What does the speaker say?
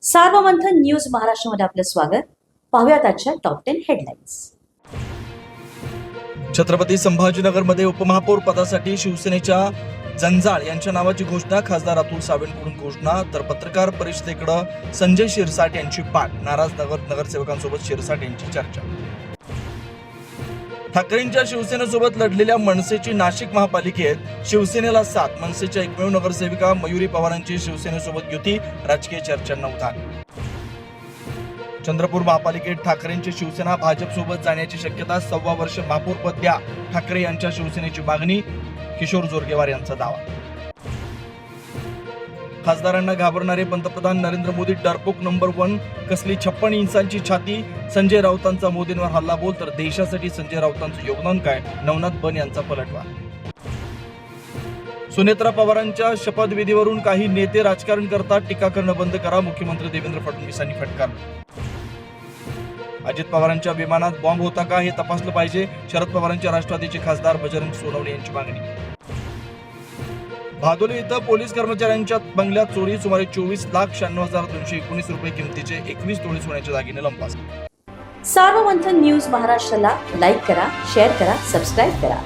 Sarvamanthan news महाराष्ट्रामध्ये आपलं स्वागत. पाहूयात आजच्या टॉप 10 हेडलाईन्स. छत्रपती संभाजीनगरमध्ये उपमहापौर पदासाठी शिवसेनेच्या जंजाळ यांच्या नावाची घोषणा. खासदार अतुल सावेंकडून घोषणा, तर पत्रकार परिषदेकडे संजय शिरसाट यांची पाठ. नाराज नगरसेवकांसोबत शिरसाट यांची चर्चा. ठाकरेंच्या शिवसेनेसोबत लढलेल्या मनसेची नाशिक महापालिकेत शिवसेनेला साथ. मनसेच्या एकमेव नगरसेविका मयुरी पवारांची शिवसेनेसोबत युती. राजकीय चर्चांना उधाण. चंद्रपूर महापालिकेत ठाकरेंची शिवसेना भाजपसोबत जाण्याची शक्यता. 1.25 वर्ष महापौरपद द्या, ठाकरे यांच्या शिवसेनेची मागणी. किशोर जोरगेवार यांचा दावा. खासदारांना घाबरणारे पंतप्रधान नरेंद्र मोदी डरपोक नंबर 1. कसली 56 इंचांची छाती. संजय राऊतांचा मोदींवर हल्लाबोल, तर देशासाठी संजय राऊतांचं योगदान काय. नवनाथ बन यांचा पलटवार. सुनेत्रा पवारांच्या शपथविधीवरून काही नेते राजकारण करतात, टीका करणं बंद करा. मुख्यमंत्री देवेंद्र फडणवीसांनी फटकारलं. अजित पवारांच्या विमानात बॉम्ब होता का हे तपासलं पाहिजे. शरद पवारांच्या राष्ट्रवादीचे खासदार बजरंग सोनवणे यांची मागणी. भादोली इथं पोलीस कर्मचाऱ्यांच्या बंगल्यात चोरी. सुमारे 24,96,219 रुपये किमतीचे 21 तोळे सोन्याच्या दागिने लंपास. सार्वमंथन न्यूज महाराष्ट्राला लाईक करा, शेअर करा, सबस्क्राईब करा.